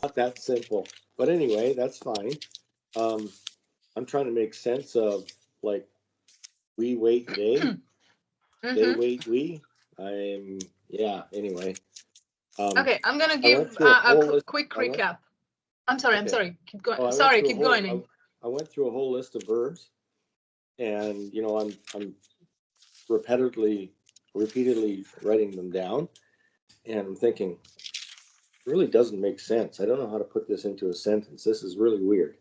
not that simple. But anyway, that's fine. I'm trying to make sense of like we wait they, they wait we. Yeah. Anyway, Okay, I'm gonna I give went through a a whole list. quick recap. I'm sorry. I'm Okay. sorry. Keep going. Oh, I went Sorry. through a Keep whole. going. I went through a whole list of verbs, and you know, I'm repeatedly writing them down, and I'm thinking, it really doesn't make sense. I don't know how to put this into a sentence. This is really weird.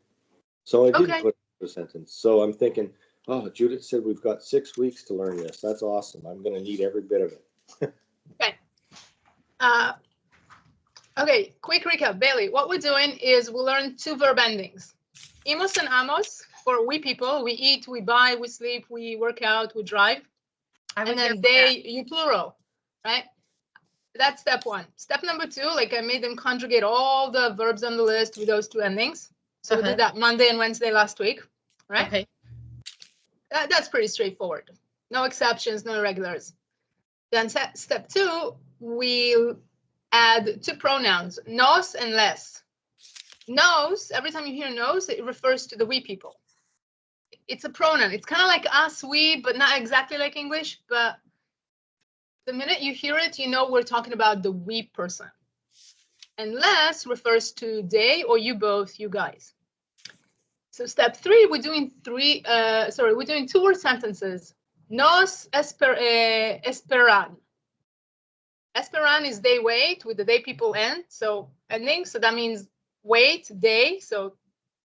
So I didn't Okay. put it into a sentence. So I'm thinking, oh, Judith said we've got 6 weeks to learn this. That's awesome. I'm going to need every bit of it. Okay. Okay, quick recap. Bailey, what we're doing is we learn 2 verb endings. Imos and amos for we people. We eat, we buy, we sleep, we work out, we drive. And then they, you plural, right? That's step 1. Step number 2, like I made them conjugate all the verbs on the list with those 2 endings. So we did that Monday and Wednesday last week, right? Okay. That's pretty straightforward. No exceptions, no irregulars. Then step 2, we add 2 pronouns, nos and les. Nos, every time you hear nos, it refers to the we people. It's a pronoun. It's kind of like us, we, but not exactly like English. But the minute you hear it, you know we're talking about the we person. And les refers to they or you both, you guys. So step 3, we're doing 2-word sentences. Nos esperan. Esperan is they wait with the they people end. So ending. So that means wait, they. So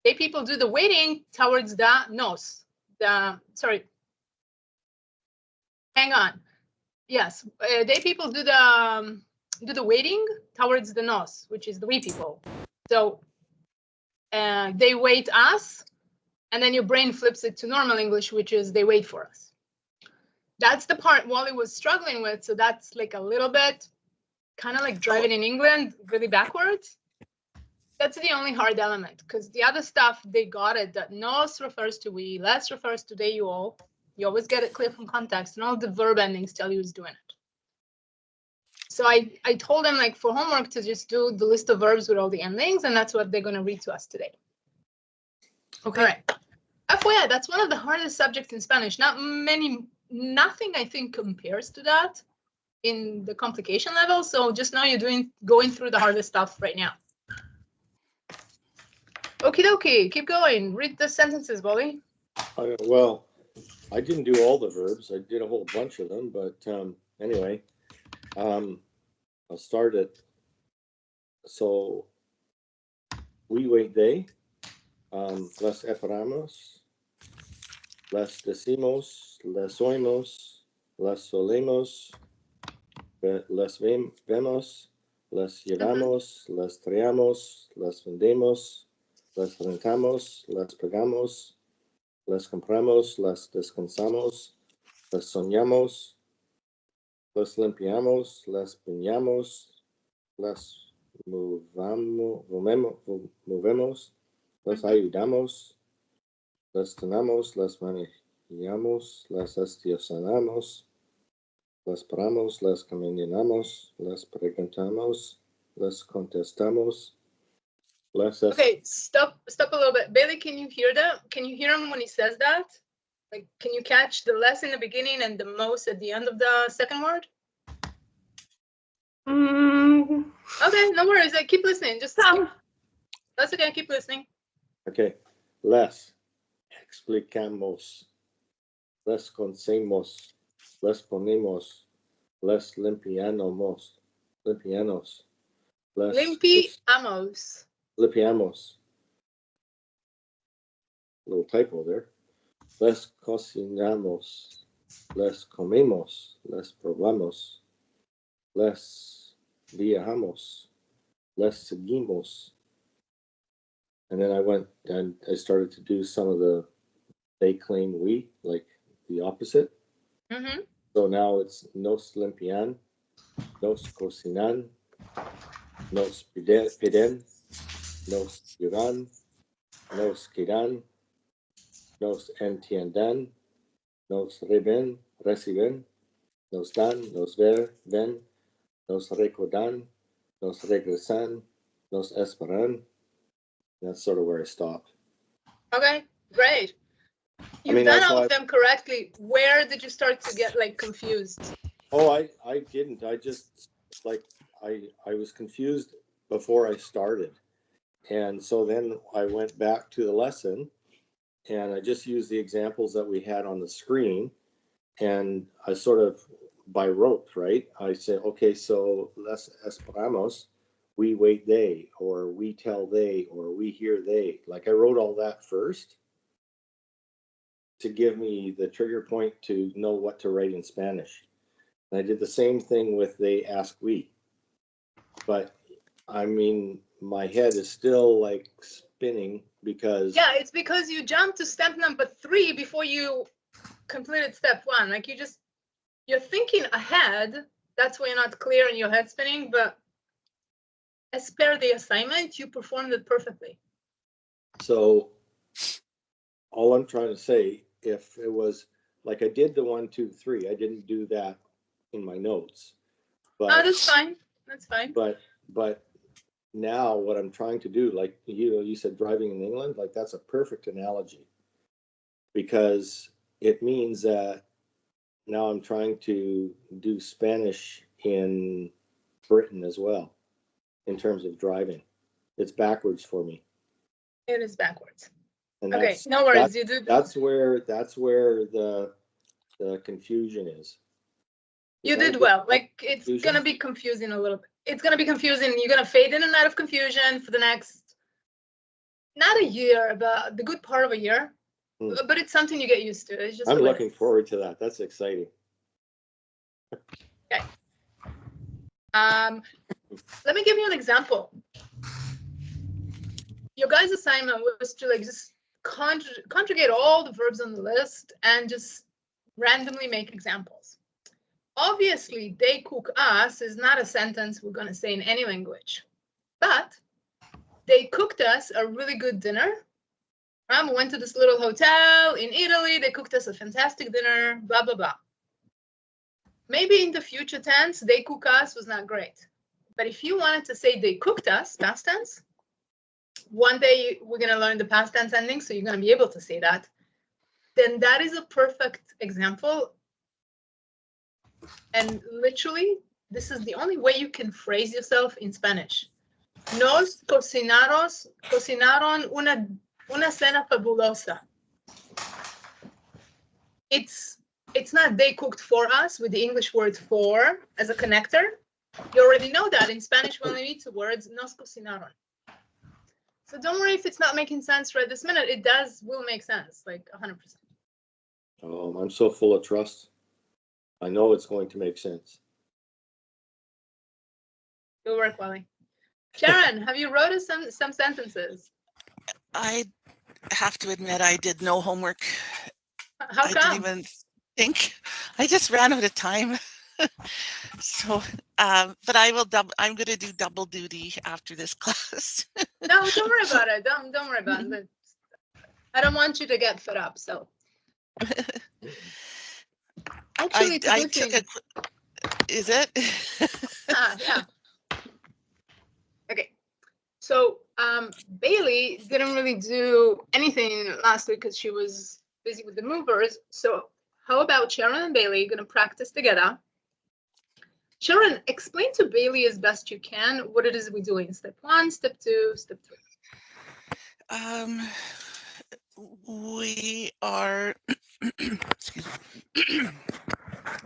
they people do the waiting towards the nos. Hang on. Yes, they people do the waiting towards the nos, which is the we people. So they wait us, and then your brain flips it to normal English, which is they wait for us. That's the part Wally was struggling with. So that's like a little bit kind of like driving in England really backwards. That's the only hard element, because the other stuff, they got it, that nos refers to we, les refers to they, you all. You always get it clear from context, and all the verb endings tell you who's doing it. So I told them, like, for homework to just do the list of verbs with all the endings, and that's what they're going to read to us today. Okay. All right. FYI, that's one of the hardest subjects in Spanish. Nothing I think compares to that in the complication level. So just now you're going through the hardest stuff right now. Okie dokie, keep going. Read the sentences, Wally. Well, I didn't do all the verbs. I did a whole bunch of them, but anyway, I'll start it. So we wait they, les esperamos, les decimos, les oímos, les solemos, les vemos, les llevamos, les traemos, les vendemos, les rentamos, les pagamos, les compramos, les descansamos, les soñamos, les limpiamos, les bañamos, les movemos, les ayudamos, les tenemos, les manejamos, les estacionamos, les paramos, les caminamos, les preguntamos, les contestamos. Okay, stop a little bit. Bailey, can you hear that? Can you hear him when he says that? Like, can you catch the less in the beginning and the most at the end of the second word? Okay, no worries. Keep listening. That's okay. Keep listening. Okay. Les explicamos, les conocemos, les ponemos, les limpiamos, limpiamos. Little typo there. Les cocinamos, les comemos, les probamos, les viajamos, les seguimos. And then I went and I started to do some of the they claim we, like the opposite. So now it's nos limpian, nos cocinan, nos piden, nos llevan, nos quedan, nos entienden, nos reciben, nos dan, nos ven, nos recordan, nos regresan, Nos esperan. That's sort of where I stopped. Okay, great. You've done all of them correctly. Where did you start to get like confused? Oh, I didn't. I just like I was confused before I started. And so then I went back to the lesson and I just used the examples that we had on the screen. And I sort of by rote, right? I said, okay, so les esperamos, we wait they, or we tell they, or we hear they. Like I wrote all that first to give me the trigger point to know what to write in Spanish. And I did the same thing with they ask we. But I mean, my head is still like spinning because yeah, it's because you jumped to step number 3 before you completed step 1. Like you're thinking ahead. That's why you're not clear and your head spinning. But as per the assignment, you performed it perfectly. So all I'm trying to say, if it was like I did the 1, 2, 3, I didn't do that in my notes. But that's fine. That's fine. But now what I'm trying to do, like you said driving in England, like that's a perfect analogy. Because it means that now I'm trying to do Spanish in Britain as well, in terms of driving. It's backwards for me. It is backwards. And okay, no worries. You do. That's where the confusion is. You did well. Like it's gonna be confusing a little bit. It's gonna be confusing. You're gonna fade in and out of confusion for the next, not a year, but the good part of a year. But it's something you get used to. It's just. I'm looking forward to that. That's exciting. Okay. Let me give you an example. Your guys' assignment was to like just conjugate all the verbs on the list and just randomly make examples. Obviously, they cook us is not a sentence we're going to say in any language, but they cooked us a really good dinner. We went to this little hotel in Italy. They cooked us a fantastic dinner, blah, blah, blah. Maybe in the future tense, they cook us was not great. But if you wanted to say they cooked us, past tense, one day we're going to learn the past tense ending, so you're going to be able to say that. Then that is a perfect example. And literally, this is the only way you can phrase yourself in Spanish. Nos cocinaron una cena fabulosa. It's not they cooked for us with the English word for as a connector. You already know that in Spanish we only need 2 words, nos cocinaron. So don't worry if it's not making sense right this minute. It will make sense, like 100%. I'm so full of trust. I know it's going to make sense. Good work, Wally. Sharon, have you wrote us some sentences? I have to admit I did no homework. How come? I didn't even think. I just ran out of time. So, but I will I'm going to do double duty after this class. No, don't worry about it. Don't worry about it. I don't want you to get fed up. So, actually, I took a. Is it? Yeah. Okay. So, Bailey didn't really do anything last week because she was busy with the movers. So, how about Sharon and Bailey going to practice together? Sharon, explain to Bailey as best you can what it is we're doing. Step 1, step 2, step 3. We are. Excuse me.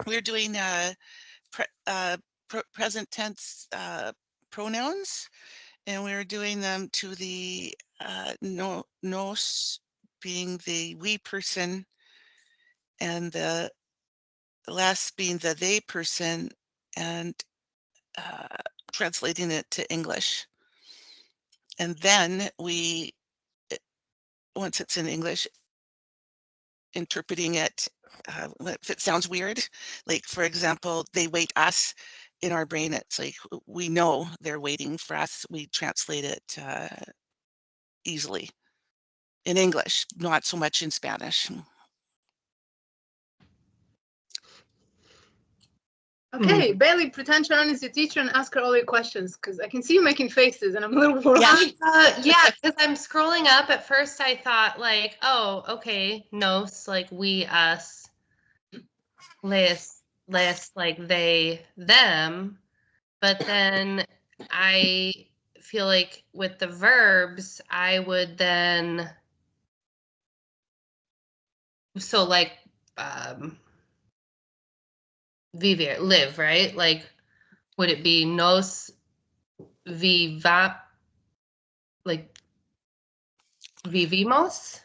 We're doing present tense pronouns, and we're doing them to the nos being the we person, and the last being the they person, and translating it to English. And then once it's in English, interpreting it, if it sounds weird, like for example, they wait us, in our brain, it's like we know they're waiting for us. We translate it easily in English, not so much in Spanish. Okay, Bailey, pretend Sharon is your teacher and ask her all your questions, because I can see you making faces and I'm a little worried. Yeah, because I'm scrolling up. At first I thought like, oh, okay, nos, like we, us, les, like they, them. But then I feel like with the verbs, I would then, so like, vivir, live, right? Like, would it be nos viva, like vivimos?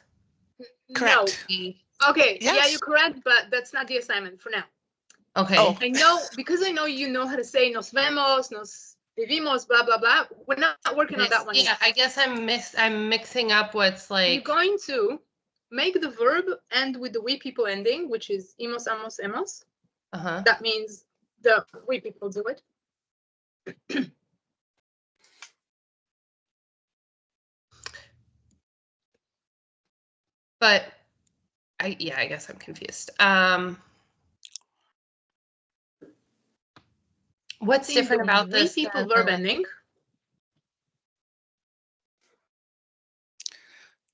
Correct. No. Okay, yeah, Yes. you're correct, but that's not the assignment for now. Okay. Oh. I know, because I know you know how to say nos vemos, nos vivimos, blah, blah, blah. We're not working on that one Yeah, yet. I guess I'm mixing up what's You're like. going to make the verb end with the we people ending, which is imos, amos, emos. Uh-huh. That means the we people do it. But I guess I'm confused. What's See, different the about we this? people verb ending.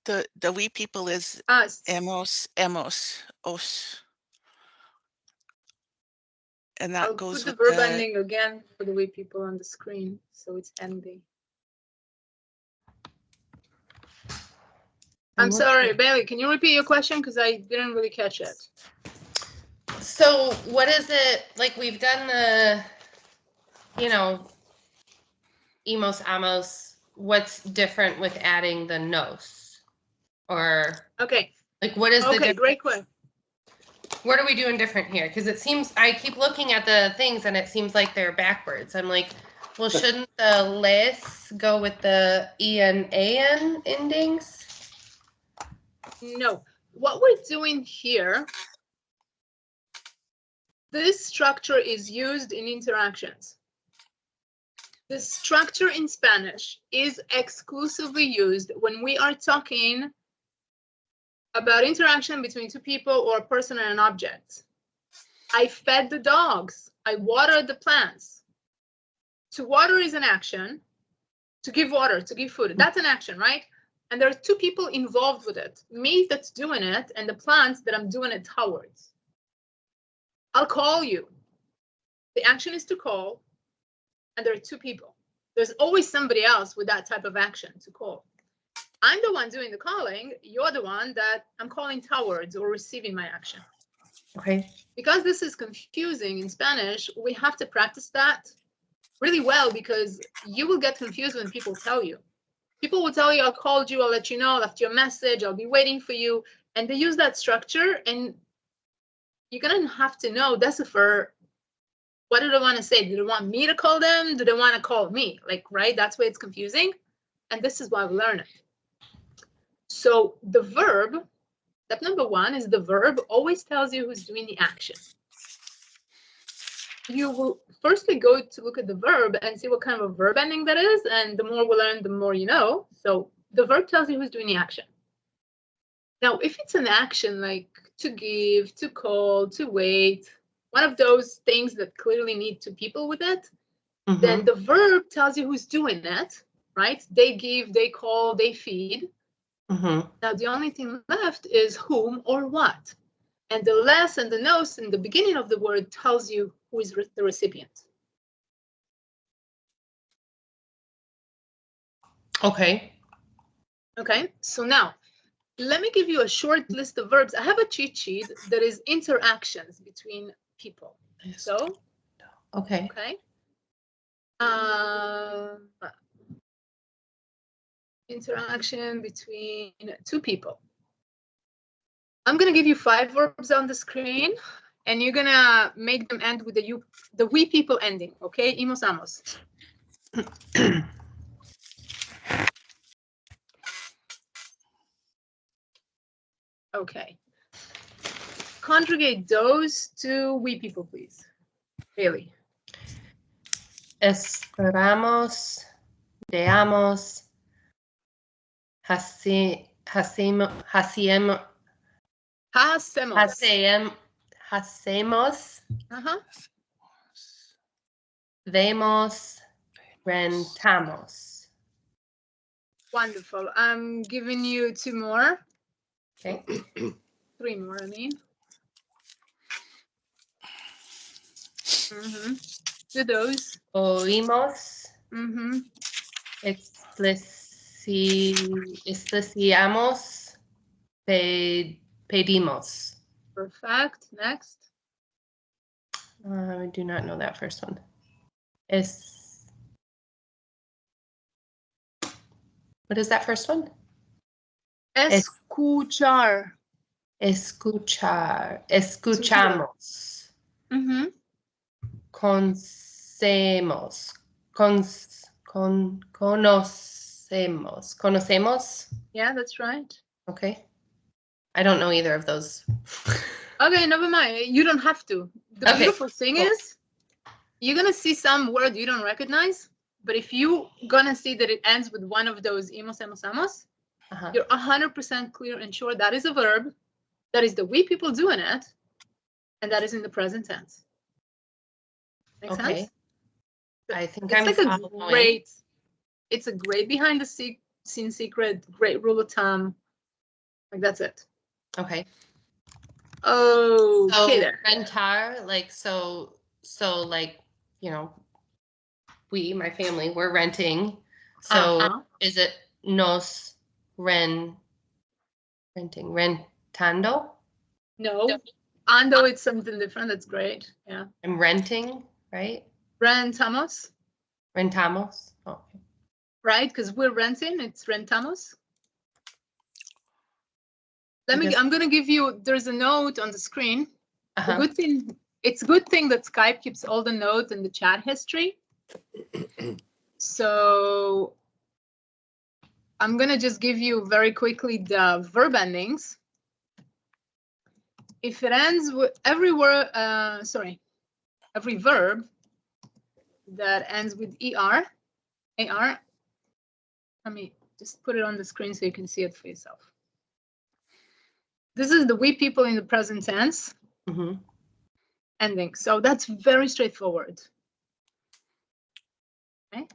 The we people is Us. emos, os. And that I'll goes put the with verb ending again for the we people on the screen, so it's ending. I'm sorry, Bailey, can you repeat your question? Because I didn't really catch it. So what is it, like we've done the, you know, emos, amos, what's different with adding the nos? Or Okay. like what is the Okay, great question. What are we doing different here? Because it seems, I keep looking at the things and it seems like they're backwards. I'm like, well, shouldn't the les go with the en, an endings? No, what we're doing here, this structure is used in interactions. The structure in Spanish is exclusively used when we are talking about interaction between two people or a person and an object. I fed the dogs. I watered the plants. To water is an action. To give water, to give food, that's an action, right? And there are two people involved with it. Me that's doing it and the plants that I'm doing it towards. I'll call you. The action is to call, and there are two people. There's always somebody else with that type of action to call. I'm the one doing the calling. You're the one that I'm calling towards or receiving my action. Okay. Because this is confusing in Spanish, we have to practice that really well, because you will get confused when people tell you. People will tell you, I called you, I'll let you know, I left you a message, I'll be waiting for you. And they use that structure, and you're gonna have to know, Decipher, what do they want to say? Do they want me to call them? Do they want to call me? Like, right? That's why it's confusing. And this is why we learn it. So the verb, step number one is the verb always tells you who's doing the action. You will firstly go to look at the verb and see what kind of a verb ending that is. And the more we learn, the more you know. So the verb tells you who's doing the action. Now, if it's an action like to give, to call, to wait, one of those things that clearly need two people with it, then the verb tells you who's doing it, right? They give, they call, they feed. Now, the only thing left is whom or what. And the les and the nos in the beginning of the word tells you who is the recipient. Okay. Okay, so now let me give you a short list of verbs. I have a cheat sheet that is interactions between people. So, okay. Interaction between two people. I'm gonna give you 5 verbs on the screen, and you're gonna make them end with the we people ending. Okay, imos amos. Okay. Conjugate those to we people, please. Bailey. Esperamos, veamos, hacemos. Hacemos. Hacemos. Vemos, rentamos. Wonderful. I'm giving you 2 more. Okay. 3 more, I mean. Do those. Oímos, expliciamos, pedimos. Perfect. Next. I do not know that first one. What is that first one? Escuchar. Escuchar. Escuchamos. Conocemos. Conocemos. Conocemos. Yeah, that's right. Okay. I don't know either of those. Okay, never mind. You don't have to. The Okay, beautiful thing cool. is, you're gonna see some word you don't recognize, but if you gonna see that it ends with one of those imos, emos, amos, you're 100% clear and sure that is a verb, that is the we people doing it, and that is in the present tense. Make sense? I think It's I'm like following. it's a great behind the scene secret, great rule of thumb. Like that's it. Okay. Oh, So there. rentar, like so like, you know, my family, we're renting. So is it nos renting? Rentando? No. Ando, it's something different. That's great. Yeah. I'm renting, right? Rentamos, Rentamos. Oh, okay. right? Because we're renting, it's rentamos. I'm gonna give you, there's a note on the screen. The good thing, it's a good thing that Skype keeps all the notes in the chat history. So I'm gonna just give you very quickly the verb endings. If it ends with every word, every verb that ends with ER, AR, let me just put it on the screen so you can see it for yourself. This is the we people in the present tense ending. So that's very straightforward. Okay.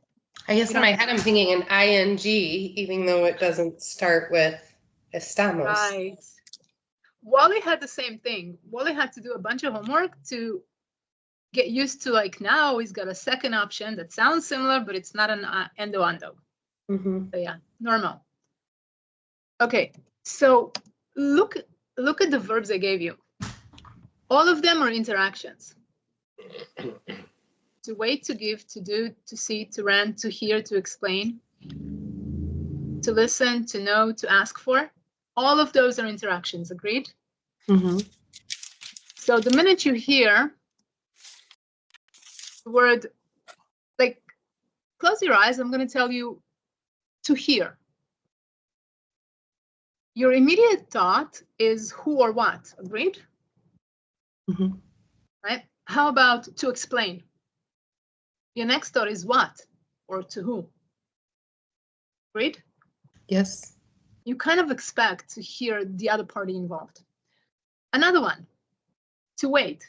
I guess in my head I'm thinking an ing, even though it doesn't start with estamos. Right. Wally had the same thing. Wally had to do a bunch of homework to get used to, like, now he's got a second option that sounds similar, but it's not an endo. So yeah, normal. Okay, so look at the verbs I gave you. All of them are interactions. To wait, to give, to do, to see, to rent, to hear, to explain, to listen, to know, to ask for. All of those are interactions, agreed? So the minute you hear the word, like, close your eyes, I'm going to tell you to hear. Your immediate thought is who or what, agreed? Right? How about to explain? Your next thought is what or to who? Agreed? Yes. You kind of expect to hear the other party involved. Another one, to wait.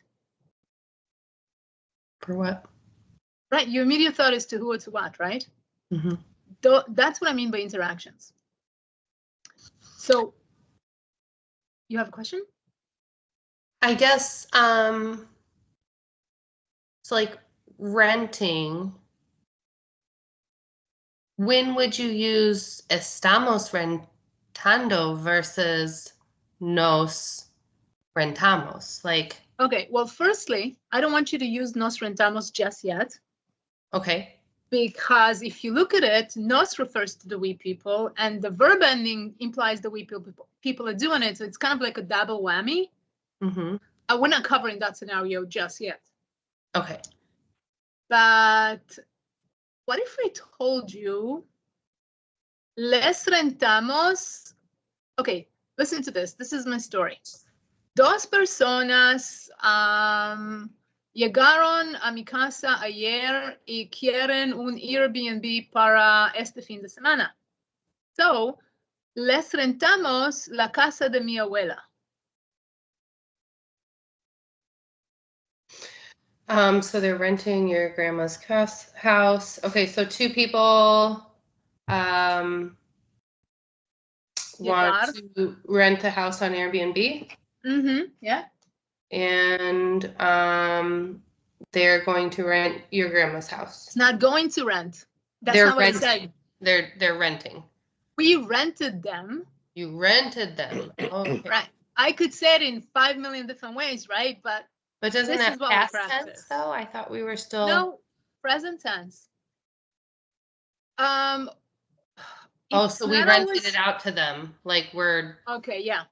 For what? Right, your immediate thought is to who or to what, right? That's what I mean by interactions. So, you have a question? I guess, so like renting, when would you use estamos rentando versus nos rentamos? Like, Okay, well, firstly, I don't want you to use nos rentamos just yet. okay. Because if you look at it, nos refers to the we people, and the verb ending implies the we people are doing it. So it's kind of like a double whammy. We're not covering that scenario just yet. Okay. But what if I told you, les rentamos? Okay, listen to this. This is my story. Dos personas llegaron a mi casa ayer y quieren un Airbnb para este fin de semana. So, les rentamos la casa de mi abuela. So they're renting your grandma's house. Okay, so two people want to rent a house on Airbnb. Mm-hmm. Yeah. And they're going to rent your grandma's house. It's not going to rent. That's They're not what I renting. said. They're renting. We rented them. You rented them. Okay. Right. I could say it in 5 million different ways, right? But doesn't this that is what we past practice. tense though? I thought we were still. No, present tense. So we rented it out to them, like we're. Okay, yeah,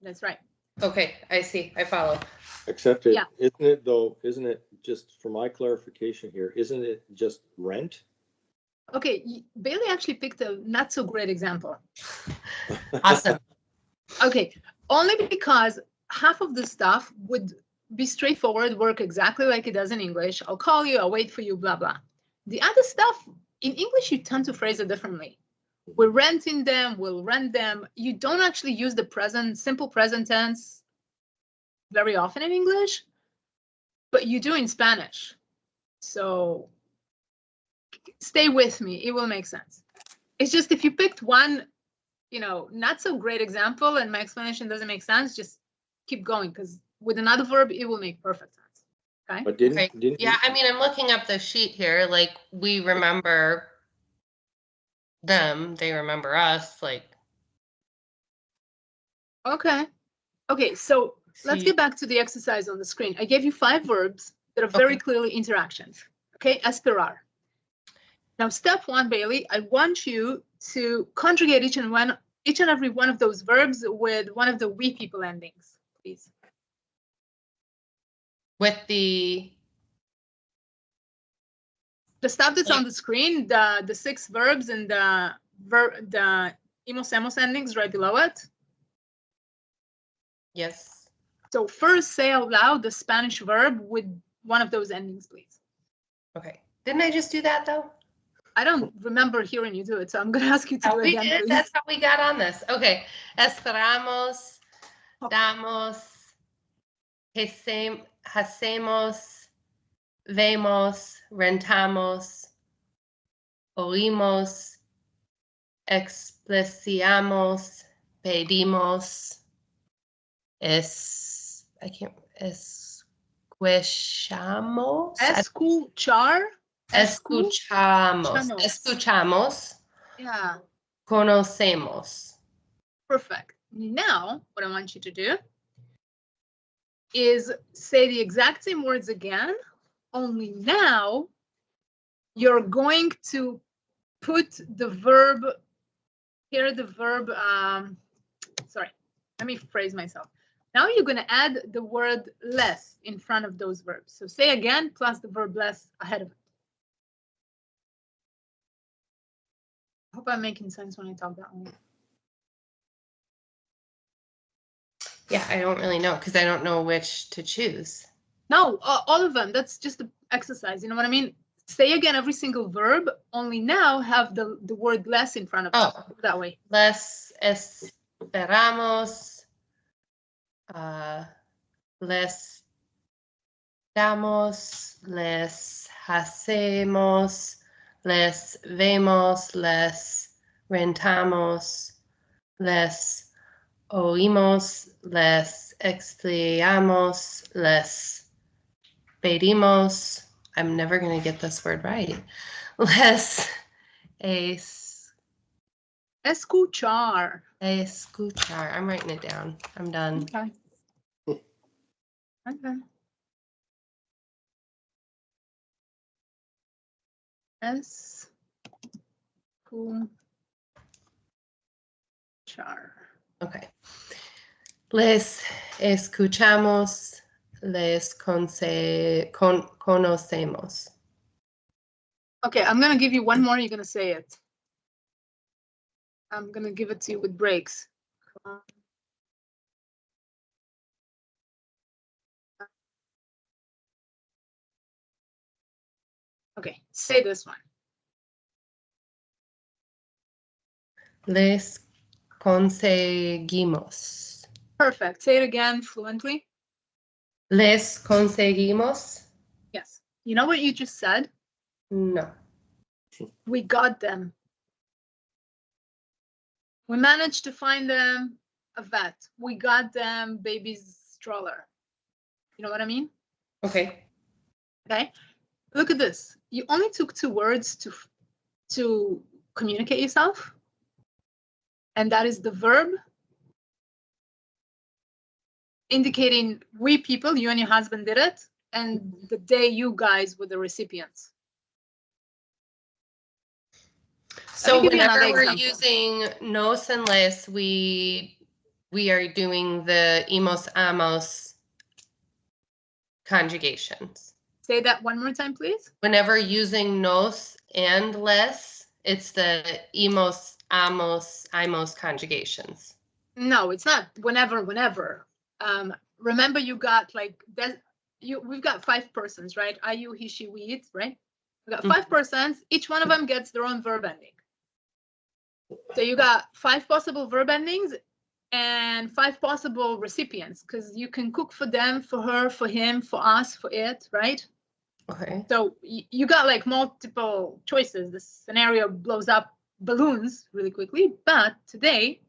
that's right. Okay, I see. I follow. Except isn't it just for my clarification here, isn't it just rent? Okay, Bailey actually picked a not so great example. Awesome. Okay, only because half of the stuff would be straightforward, work exactly like it does in English. I'll call you, I'll wait for you, blah, blah. The other stuff, in English, you tend to phrase it differently. We're renting them, we'll rent them. You don't actually use the simple present tense very often in English, but you do in Spanish. So stay with me, it will make sense. It's just if you picked one, not so great example and my explanation doesn't make sense, just keep going, because with another verb, it will make perfect sense. Okay. But didn't yeah, I mean, I'm looking up the sheet here. Like, we remember them, they remember us. Like, okay, so let's get back to the exercise on the screen. I gave you 5 verbs that are very clearly interactions. Okay, esperar. Now, step 1, Bailey, I want you to conjugate each and every one of those verbs with one of the we people endings, please. With the stuff that's on the screen, the 6 verbs and the imos endings right below it. Yes. So first say out loud the Spanish verb with one of those endings, please. Okay. Didn't I just do that though? I don't remember hearing you do it, so I'm going to ask you to do it again, please. That's how we got on this. Okay. Esperamos, damos, hacemos, vemos, rentamos, oímos, expliciamos, pedimos, escuchamos. Escuchamos. Yeah. Conocemos. Perfect. Now, what I want you to do is say the exact same words again, only now you're going to put the verb, sorry, let me phrase myself. Now you're going to add the word les in front of those verbs. So say again, plus the verb les ahead of it. I hope I'm making sense when I talk that way. Yeah, I don't really know because I don't know which to choose. No, all of them. That's just the exercise. You know what I mean? Say again every single verb, only now have the word les in front of it. That way. Les esperamos. Les damos, les hacemos, les vemos, les rentamos, les oímos, les explicamos, les pedimos. I'm never going to get this word right. Les escuchar. Escuchar. I'm writing it down. I'm done. Okay. Okay. Escuchar. Okay. Les escuchamos, les conocemos. Okay, I'm going to give you one more. You're going to say it. I'm going to give it to you with breaks. Okay, say this one. Les conseguimos. Perfect. Say it again fluently. Les conseguimos. You know what you just said? No. We got them. We managed to find them a vet. We got them baby's stroller. You know what I mean? Okay. Okay. Look at this. You only took 2 words to communicate yourself. And that is the verb indicating we people, you and your husband did it, and the day you guys were the recipients. So give you another whenever we're example. using nos and les, we are doing the emos amos conjugations. Say that one more time, please. Whenever using nos and les, it's the emos amos imos conjugations. No, it's not whenever. Remember, you got like that. We've got 5 persons, right? I, you, he, she, we, it, right? We got 5 persons. Each one of them gets their own verb ending. So you got 5 possible verb endings and 5 possible recipients, because you can cook for them, for her, for him, for us, for it, right? Okay. So you got like multiple choices. This scenario blows up balloons really quickly, but today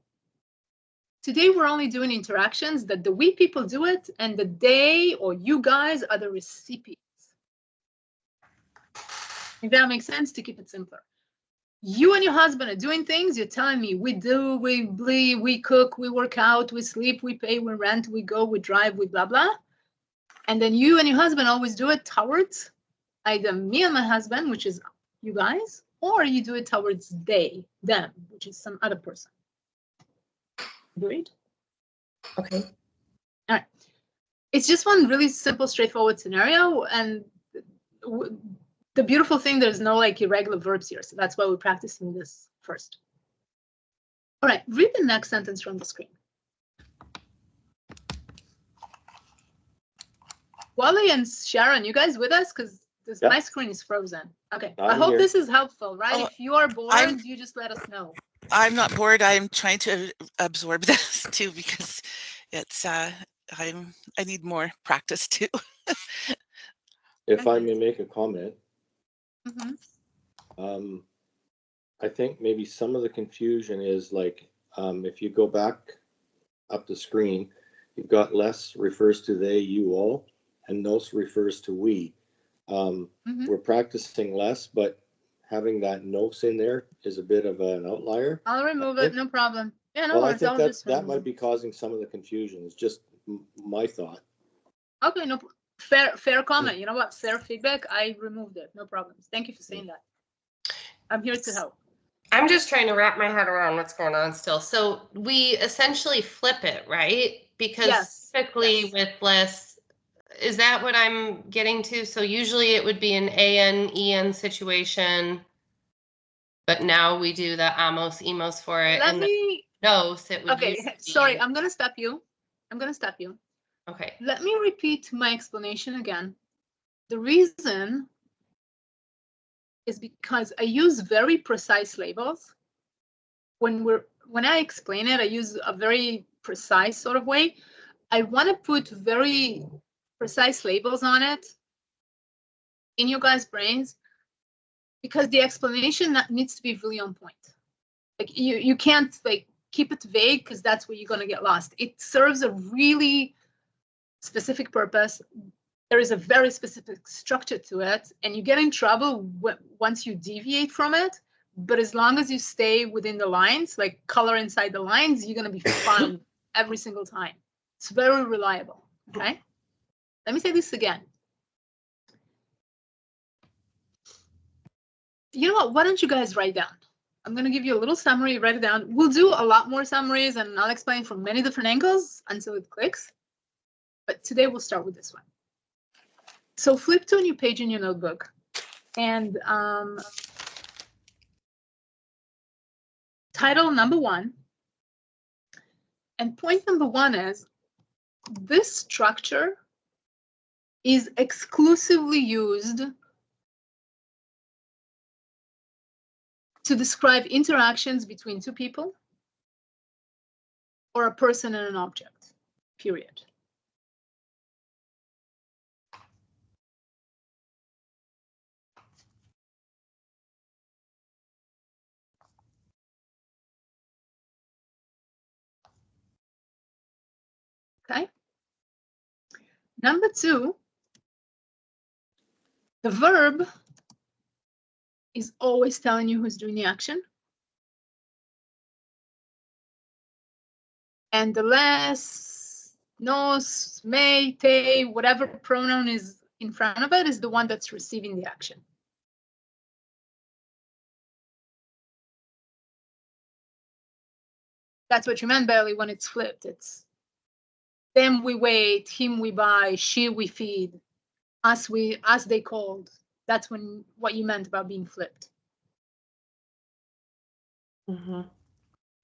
we're only doing interactions that the we people do it, and the they or you guys are the recipients. If that makes sense, to keep it simpler. You and your husband are doing things, you're telling me we do, we bleed, we cook, we work out, we sleep, we pay, we rent, we go, we drive, we blah, blah. And then you and your husband always do it towards either me and my husband, which is you guys, or you do it towards they, them, which is some other person. Agreed? Okay. All right. It's just one really simple, straightforward scenario. And the beautiful thing, there's no like irregular verbs here. So that's why we're practicing this first. All right, read the next sentence from the screen. Wally and Sharon, you guys with us? Because Yeah. my screen is frozen. Okay, I I'm hope here. this is helpful, right? Oh, If you are bored, I'm- you just let us know. I'm not bored. I'm trying to absorb this too, because it's I need more practice too. If I may make a comment, Mm-hmm. I think maybe some of the confusion is like, if you go back up the screen, you've got less refers to they, you, all, and nos refers to we. We're practicing less, but having that nos in there is a bit of an outlier. I'll remove it, no problem. Yeah, no Well, I worries. think I'll that just that remove might it. be causing some of the confusion. It's just my thought. Okay, no, fair comment. You know what? Fair feedback. I removed it. No problems. Thank you for saying that. I'm here to help. I'm just trying to wrap my head around what's going on still. So we essentially flip it, right? Because Yes, typically yes. with less, is that what I'm getting to? So usually it would be an AN, EN situation, but now we do the amos, emos for it. Let and me. nos, it would Okay, usually be sorry. in- I'm gonna stop you. Okay. Let me repeat my explanation again. The reason is because I use very precise labels. When I explain it, I use a very precise sort of way. I want to put very precise labels on it in your guys' brains, because the explanation needs to be really on point. Like you can't like keep it vague, because that's where you're gonna get lost. It serves a really specific purpose. There is a very specific structure to it, and you get in trouble once you deviate from it. But as long as you stay within the lines, like color inside the lines, you're gonna be fine every single time. It's very reliable. Okay. Let me say this again. You know what? Why don't you guys write down? I'm going to give you a little summary, write it down. We'll do a lot more summaries, and I'll explain from many different angles until it clicks. But today we'll start with this one. So flip to a new page in your notebook, and title number 1. And point number 1 is, this structure is exclusively used to describe interactions between 2 people or a person and an object, period. Okay. Number 2, the verb is always telling you who's doing the action. And the les, nos, me, te, whatever pronoun is in front of it is the one that's receiving the action. That's what you meant, Bailey, when it's flipped. It's them we wait, him we buy, she we feed, us they called. That's what you meant about being flipped. Mm-hmm.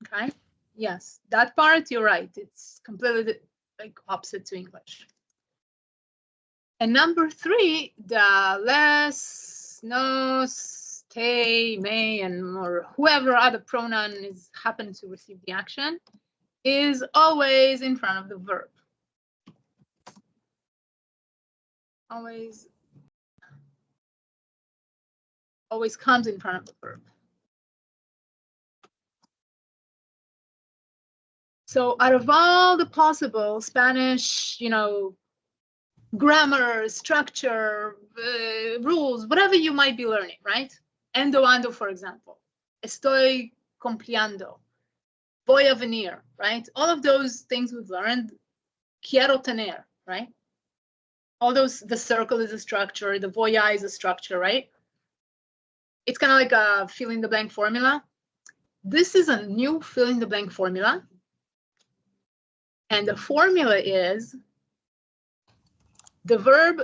Okay. Yes, that part you're right. It's completely like opposite to English. And number 3, the les, nos, te, me, and or whoever other pronoun is happen to receive the action is always in front of the verb. Always comes in front of the verb. So out of all the possible Spanish, grammar, structure, rules, whatever you might be learning, right? Ando, for example. Estoy cumpliendo. Voy a venir, right? All of those things we've learned. Quiero tener, right? All those, the circle is a structure, the voy a is a structure, right? It's kind of like a fill in the blank formula. This is a new fill in the blank formula. And the formula is the verb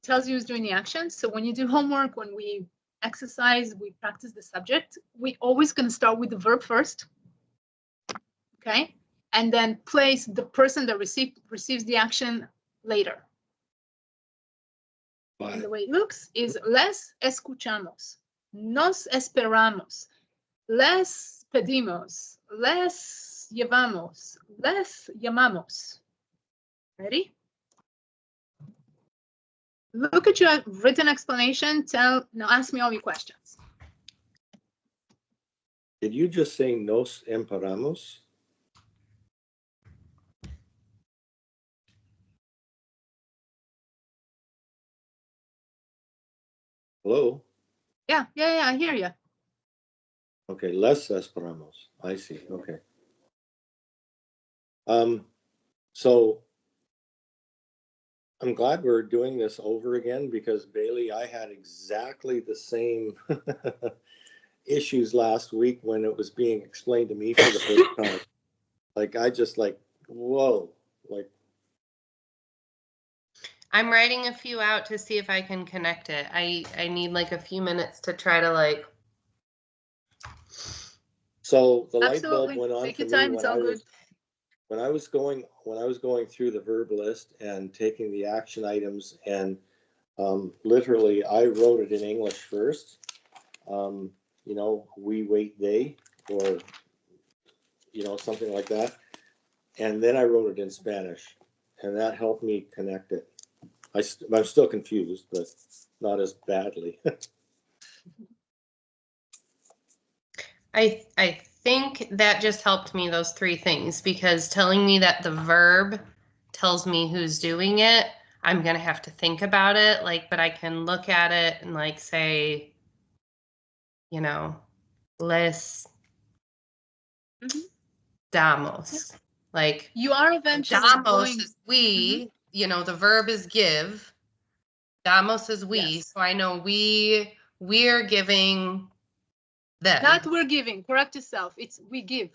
tells you who's doing the action. So when you do homework, when we exercise, we practice the subject, we always going to start with the verb first. Okay. And then place the person that receives the action later. And the way it looks is les escuchamos, nos esperamos, les pedimos, les llevamos, les llamamos. Ready? Look at your written explanation. Now ask me all your questions. Did you just say nos emparamos? Hello? Yeah, I hear you. Okay, les esperamos. I see. Okay. So I'm glad we're doing this over again because Bailey, I had exactly the same issues last week when it was being explained to me for the first time. Like I just whoa, like. I'm writing a few out to see if I can connect it. I need like a few minutes to try to like. So the Absolutely. light bulb went on Take for your me time. It's all good. when I was going through the verb list and taking the action items, and literally I wrote it in English first. We wait, they, or something like that, and then I wrote it in Spanish, and that helped me connect it. I'm still confused, but not as badly. I think that just helped me, those 3 things, because telling me that the verb tells me who's doing it, I'm going to have to think about it, but I can look at it and say, les damos. You are eventually damos is we, the verb is give. Damos is we, yes. So I know we're giving them. Not we're giving. Correct yourself. It's we give.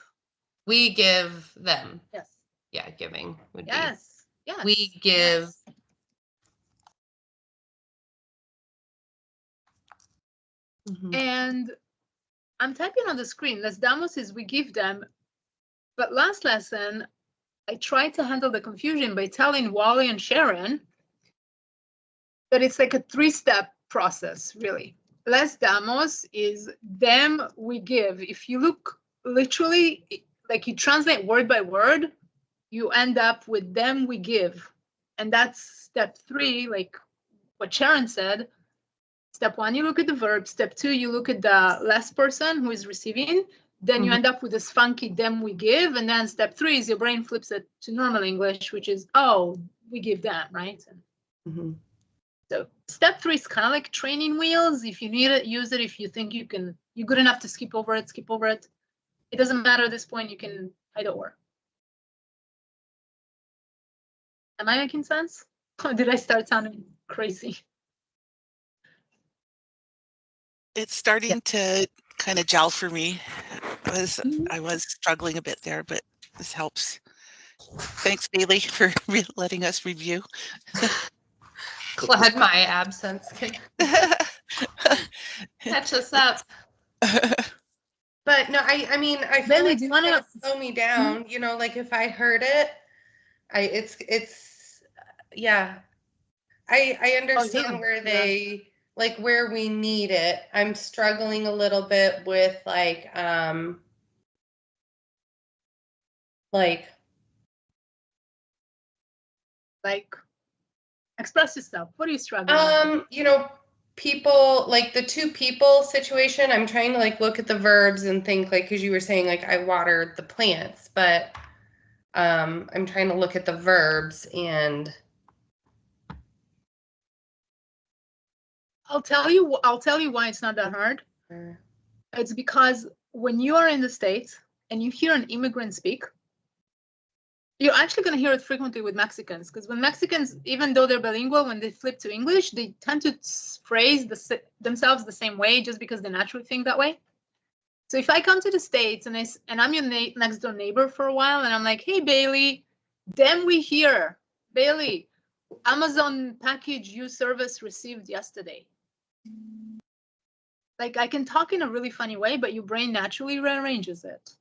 We give them. Yes. Yeah, giving would be. Yes. We give. Yes. And I'm typing on the screen. Les damos is we give them. But last lesson, I tried to handle the confusion by telling Wally and Sharon that it's like a 3-step process, really. Les damos is them we give. If you look literally, like you translate word by word, you end up with them we give. And that's step 3, like what Sharon said. Step 1, you look at the verb. Step 2, you look at the last person who is receiving. then you end up with this funky them we give. And then step 3 is your brain flips it to normal English, which is, oh, we give them, right? Mhm. So step 3 is kind of like training wheels. If you need it, use it. If you think you're good enough to skip over it, skip over it. It doesn't matter at this point. You can either or. Am I making sense? Or did I start sounding crazy? It's starting to kind of gel for me. Mhm. I was struggling a bit there, but this helps. Thanks, Bailey, for letting us review. Glad my absence can catch us up. But no, I mean, I feel Bailey, like do you it's gonna wanna? slow me down. You know, like if I heard it, it's yeah. I understand where Yeah. they like where we need it. I'm struggling a little bit with like Like, express yourself. What are you struggling with? you know, people like the 2 people situation. I'm trying to like look at the verbs and think like, because you were saying like I watered the plants, but I'm trying to look at the verbs and I'll tell you why it's not that hard. It's because when you are in the States and you hear an immigrant speak, you're actually going to hear it frequently with Mexicans, because when Mexicans, even though they're bilingual, when they flip to English, they tend to phrase themselves the same way just because they naturally think that way. So if I come to the States and I'm your next door neighbor for a while, and I'm like, hey, Bailey, them we hear. Bailey, Amazon package you service received yesterday. Like, I can talk in a really funny way, but your brain naturally rearranges it.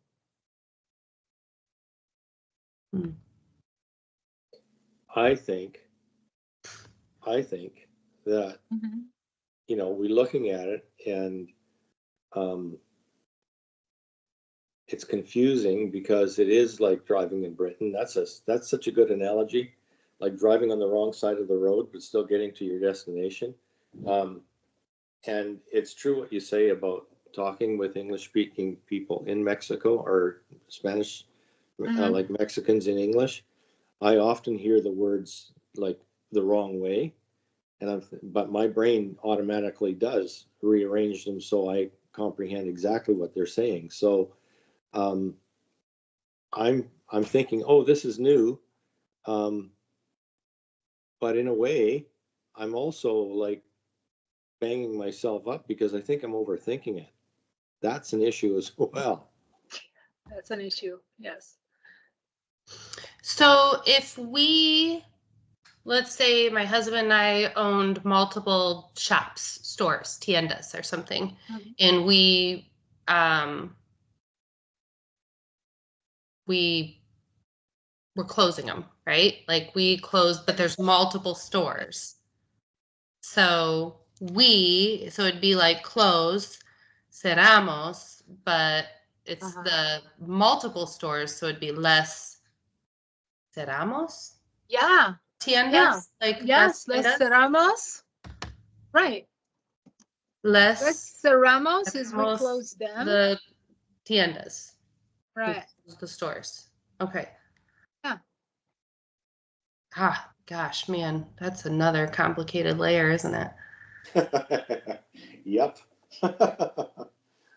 I think that, you know, we're looking at it and it's confusing because it is like driving in Britain. That's such a good analogy, like driving on the wrong side of the road, but still getting to your destination. And it's true what you say about talking with English speaking people in Mexico or Spanish, like Mexicans in English. I often hear the words like the wrong way, and but my brain automatically does rearrange them so I comprehend exactly what they're saying. So I'm thinking, oh, this is new, but in a way, I'm also like banging myself up because I think I'm overthinking it. That's an issue as well. That's an issue, yes. So if we, let's say my husband and I owned multiple shops, stores, tiendas or something, and we were closing them, right? Like we closed, but there's multiple stores. So it'd be like close, cerramos, but it's the multiple stores, so it'd be less cerramos. Yeah. Tiendas, Yeah. like yes, less les tiendas? cerramos. Right. Les Les cerramos is we cerramos close them. the tiendas. Right. The stores. Okay. Yeah. Ah, gosh, man, that's another complicated layer, isn't it? Yep.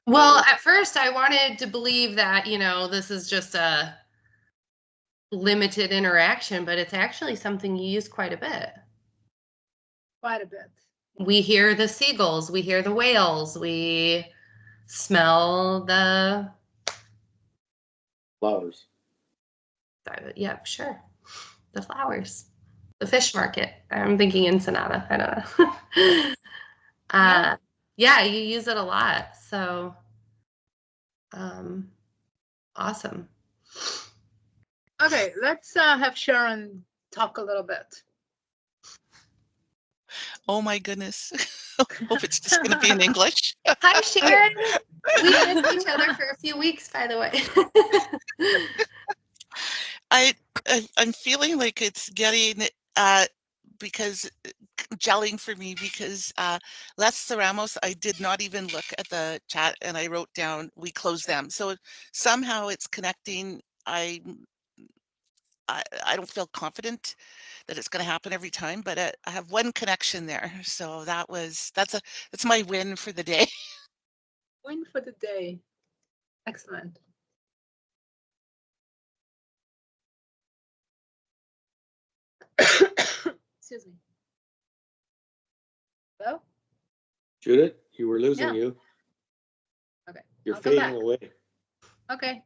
Well, at first I wanted to believe that, you know, this is just a limited interaction, but it's actually something you use quite a bit. Quite a bit. We hear the seagulls, we hear the whales, we smell the Flowers. yeah, sure. The flowers. The fish market. I'm thinking Ensenada. I don't know. Yeah, you use it a lot. So awesome. Okay, let's have Sharon talk a little bit. Oh my goodness. Hope it's just going to be in English. Hi, Sharon. We missed each other for a few weeks, by the way. I'm feeling like it's getting because gelling for me because Les Ramos, I did not even look at the chat and I wrote down we closed them. So somehow it's connecting. I don't feel confident that it's going to happen every time, but I have one connection there. So that's my win for the day. Win for the day. Excellent. Excuse me. Hello? Judith, you were losing Yeah. you. Okay. You're I'll come fading back. away. Okay.